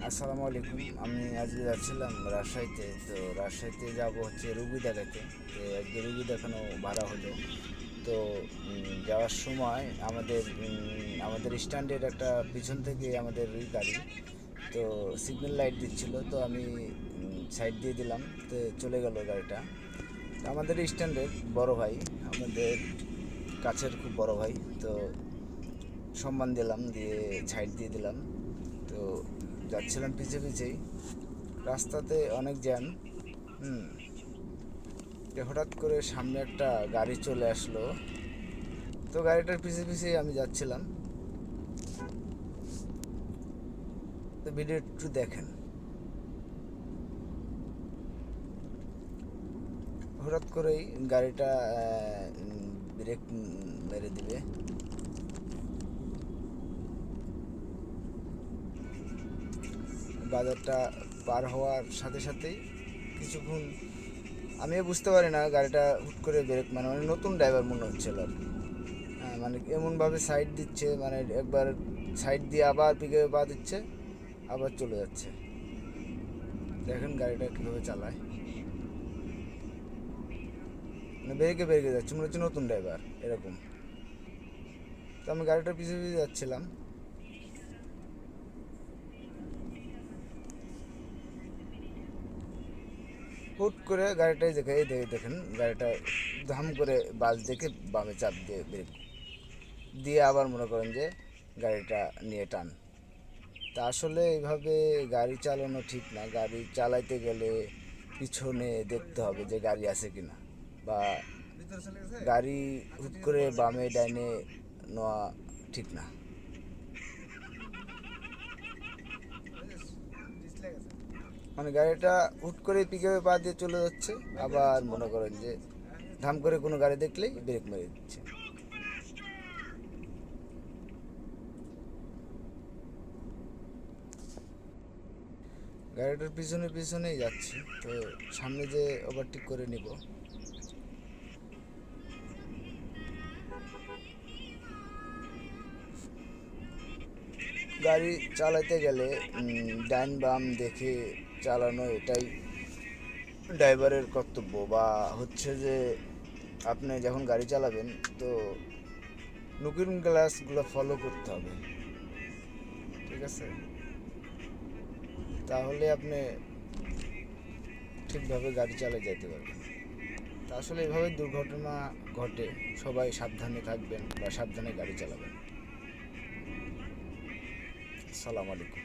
আসসালামু আলাইকুম। আমি আজকে যাচ্ছিলাম রাজশাহীতে। তো রাজশাহীতে যাব হচ্ছে রুগী দেখাতে। তো আজকে রুগী দেখানো ভাড়া হলো। তো যাওয়ার সময় আমাদের স্ট্যান্ডের একটা পিছন থেকে আমাদের ওই গাড়ি তো সিগন্যাল লাইট দিচ্ছিল। তো আমি সাইড দিয়ে দিলাম, তো চলে গেল গাড়িটা। তো আমাদের স্ট্যান্ডের বড় ভাই, আমাদের কাছের খুব বড় ভাই। তো সম্মান দিলাম, দিয়ে সাইড দিয়ে দিলাম। তো যাচ্ছিলাম পিছে পিছেই, রাস্তাতে অনেক জ্যাম। হুম তো হঠাৎ করে সামনে একটা গাড়ি চলে আসলো। তো গাড়িটার পিছে পিছেই আমি যাচ্ছিলাম। তো ভিডিও একটু দেখেন। হঠাৎ করেই গাড়িটা ব্রেক মেরে দিবে। বাজারটা পার হওয়ার সাথে সাথেই কিছুক্ষণ আমিও বুঝতে পারি না, গাড়িটা হুট করে ব্রেক মানে নতুন ড্রাইভার মনে হচ্ছিল আর কি। হ্যাঁ, মানে এমনভাবে সাইড দিচ্ছে, মানে একবার সাইড দিয়ে আবার পিকে পা দিচ্ছে, আবার চলে যাচ্ছে। দেখেন গাড়িটা কীভাবে চালায়, মানে বেরকে বেরকে যাচ্ছে, মনে হচ্ছে নতুন ড্রাইভার এরকম। তো আমি গাড়িটার পিছু পিছু যাচ্ছিলাম। হুট করে গাড়িটাই দেখে, এই দেখে দেখেন গাড়িটা ধাম করে বাস দেখে বামে চাপ দিয়ে ব্রেক দিয়ে আবার মনে করেন যে গাড়িটা নিয়ে টান। তা আসলে এইভাবে গাড়ি চালানো ঠিক না। গাড়ি চালাইতে গেলে পিছনে দেখতে হবে যে গাড়ি আছে কিনা, বা গাড়ি হুট করে বামে ডাইনে নেওয়া ঠিক না। মানে গাড়িটা হুট করে পিকআপে পা দিয়ে চলে যাচ্ছে, আবার মনে করেন যে ধাম করে কোনো গাড়ি দেখলেই ব্রেক মেরে দিচ্ছে। গাড়িটার পিছনে পিছনেই যাচ্ছি। তো সামনে যে ওভারটেক করে নিব, গাড়ি চালাতে গেলে ডাইন বাম দেখে চালানো, এটাই ড্রাইভারের কর্তব্য। বা হচ্ছে যে আপনি যখন গাড়ি চালাবেন, তো লুকিং গ্লাসগুলো ফলো করতে হবে, ঠিক আছে? তাহলে আপনি ঠিকভাবে গাড়ি চালিয়ে যেতে পারবেন। তা আসলে এভাবে দুর্ঘটনা ঘটে। সবাই সাবধানে থাকবেন বা সাবধানে গাড়ি চালাবেন। আসসালামু আলাইকুম।